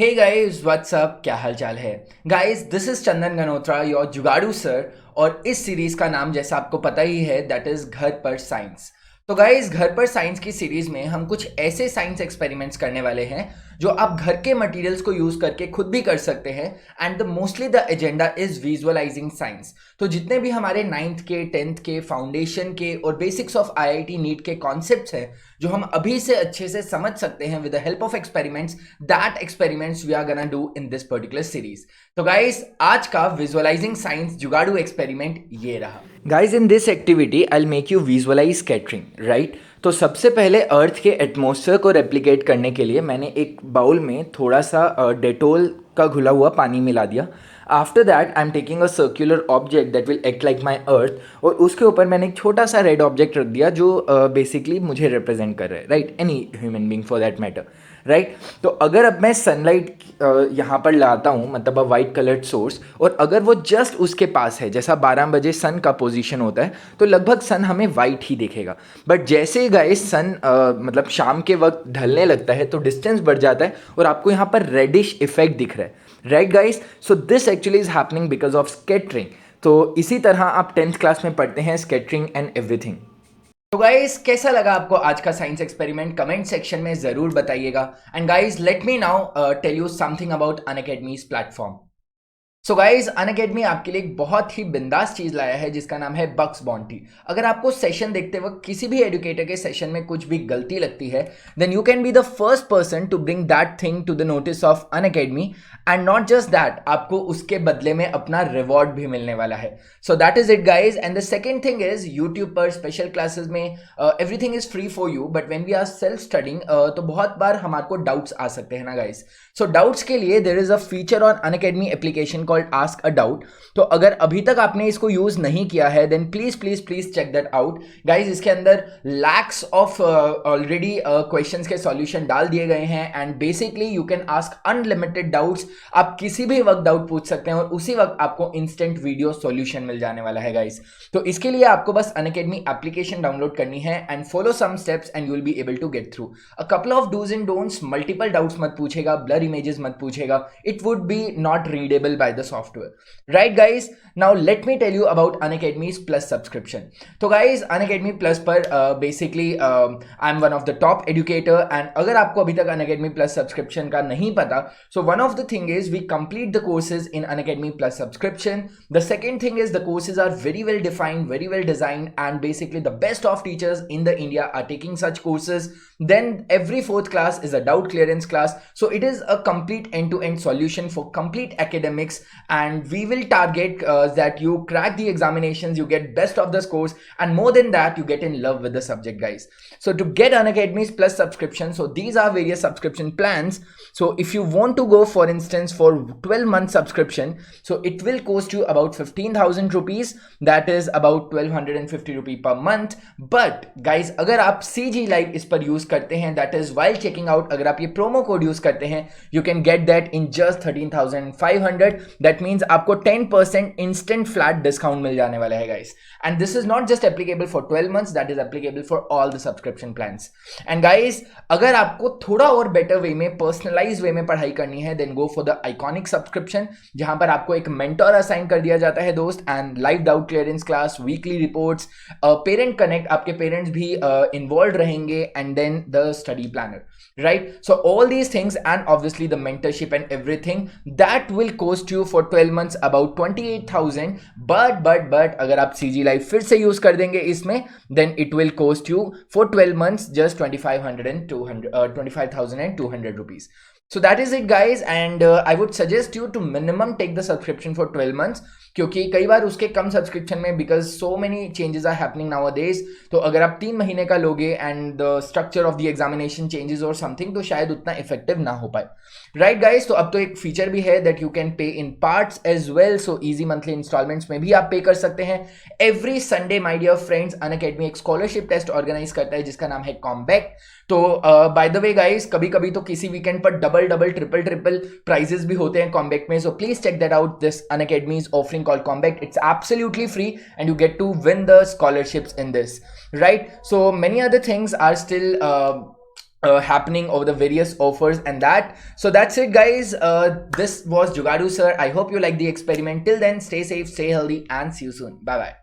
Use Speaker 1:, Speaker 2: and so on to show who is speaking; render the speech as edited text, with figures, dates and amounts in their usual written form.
Speaker 1: Hey guys what's up, क्या हाल चाल है। Guys this is Chandan Ganotra your जुगाड़ू सर। और इस सीरीज का नाम जैसा आपको पता ही है दैट इज घर पर साइंस। तो गाइस घर पर साइंस की सीरीज में हम कुछ ऐसे साइंस एक्सपेरिमेंट्स करने वाले हैं जो आप घर के मटेरियल्स को यूज करके खुद भी कर सकते हैं। And the mostly the agenda is visualising science. तो जितने भी हमारे 9th के 10th के फाउंडेशन के और बेसिक्स ऑफ आईआईटी नीट के कॉन्सेप्ट्स हैं जो हम अभी से अच्छे से समझ सकते हैं with the help of experiments, that experiments we are gonna do in this particular series. तो गाइस आज का विजुअलाइजिंग साइंस जुगाड़ू एक्सपेरिमेंट ये रहा। Guys in this activity I will make you visualise scattering, right. तो सबसे पहले अर्थ के एटमॉस्फेयर को रेप्लिकेट करने के लिए मैंने एक बाउल में थोड़ा सा डेटोल का घुला हुआ पानी मिला दिया। After that I am taking a circular object that will act like my earth, और उसके ऊपर मैंने एक छोटा सा रेड ऑब्जेक्ट रख दिया जो बेसिकली मुझे रिप्रेजेंट कर रहा है, right, any human being for that matter, right. तो अगर अब मैं सनलाइट यहाँ पर लाता हूँ, मतलब अ वाइट कलर्ड सोर्स, और अगर वो जस्ट उसके पास है, जैसा 12 बजे सन का पोजीशन होता है, तो लगभग सन हमें वाइट ही दिखेगा। बट जैसे ही गाइस सन मतलब शाम के वक्त ढलने लगता है तो डिस्टेंस बढ़ जाता है और आपको यहाँ पर रेडिश इफेक्ट दिख रहा है, right guys. So this actually is happening because of scattering. तो इसी तरह आप 10th क्लास में पढ़ते हैं स्कैटरिंग एंड एवरीथिंग। तो गाइस कैसा लगा आपको आज का साइंस एक्सपेरिमेंट, कमेंट सेक्शन में जरूर बताइएगा। And guys let me now tell you something about Unacademy's platform. So guys Unacademy आपके लिए एक बहुत ही बिंदास चीज लाया है जिसका नाम है बक्स बाउंटी। अगर आपको सेशन देखते वक्त किसी भी एडुकेटर के सेशन में कुछ भी गलती लगती है, then you can be the first person to bring that thing to the notice of Unacademy. And not just that, आपको उसके बदले में अपना रिवॉर्ड भी मिलने वाला है। So that is it guys. And the second thing is YouTube पर स्पेशल क्लासेस में everything is free for you, but when we are self studying तो बहुत बार हमारे को डाउट्स आ सकते हैं ना गाइज। सो डाउट्स के लिए there is a feature on Unacademy application called ask a doubt. तो अगर अभी तक आपने इसको यूज नहीं किया है then please please please check that out guys. इसके अंदर लैक्स ऑफ ऑलरेडी क्वेश्चंस के सॉल्यूशन डाल दिए गए हैं and basically you can ask unlimited doubts. आप किसी भी वक्त डाउट पूछ सकते हैं और उसी वक्त आपको इंस्टेंट वीडियो सॉल्यूशन मिल जाने वाला है गाइज। तो इसके लिए आपको बस अनअकैडमी एप्लीकेशन डाउनलोड करनी है and follow some steps and you will be able to get through a couple of dos and don'ts. Multiple doubts मत पूछेगा, ब्लर इमेजेस मत पूछेगा, it would be not readable by the software, right guys. Now let me tell you about Unacademy's plus subscription. तो guys Unacademy plus पर basically I am one of the top educator and अगर आपको अभी तक Unacademy plus subscription का नहीं पता, so one of the thing is we complete the courses in Unacademy plus subscription. The second thing is the courses are very well defined, very well designed, and basically the best of teachers in the India are taking such courses. Then every fourth class is a doubt clearance class, so it is a complete end-to-end solution for complete academics, and we will target that you crack the examinations, you get best of the scores, and more than that you get in love with the subject guys. So to get Unacademy's plus subscription, so these are various subscription plans. So if you want to go for instance for 12-month subscription, so it will cost you about 15,000 rupees, that is about 1250 rupee per month. But guys अगर आप CG Live इस पर use करते हैं, that is while checking out, अगर आप ये promo code use करते हैं, you can get that in just 13,500. that means आपको 10% instant flat discount मिल जाने वाला है guys. And this is not just applicable for 12 months, that is applicable for all the subscription plans. And guys अगर आपको थोड़ा और बेटर वे में, personalise way में पढ़ाई करनी है, then go for the iconic subscription, जहां पर आपको एक मेंटर असाइन कर दिया जाता है दोस्त, and live doubt clearance class, weekly reports, parent connect, आपके पेरेंट्स भी इन्वॉल्व रहेंगे, and then the study planner, right? So all these things and obviously the mentorship and everything that will cost you for 12 months about 28,000. but अगर आप CG Live फिर से use कर देंगे इसमें, then it will cost you for 12 months just 25,200 rupees. So that is it guys, and I would suggest you to minimum take the subscription for 12 months, क्योंकि कई बार उसके कम सब्सक्रिप्शन में because so many changes are happening nowadays, तो अगर आप 3 महीने का लोगे and the structure of the examination changes और समथिंग, तो शायद उतना इफेक्टिव ना हो पाए, राइट गाइज। तो अब तो एक फीचर भी है that you can pay in parts as well, so easy monthly installments में भी आप पे कर सकते हैं। Every Sunday my dear friends Unacademy एक स्कॉलरशिप टेस्ट ऑर्गेनाइज करता है जिसका नाम है कॉम्बैक्ट। तो बाय द वे गाइज कभी कभी तो किसी वीकेंड पर double double triple triple prizes भी होते हैं कॉम्बैक्ट में, so please check that out, this Unacademy is offering called Combat. It's absolutely free and you get to win the scholarships in this, right? So many other things are still happening over the various offers and that. So that's it, guys. This was Jugadu sir. I hope you like the experiment. Till then, stay safe, stay healthy, and see you soon. Bye bye.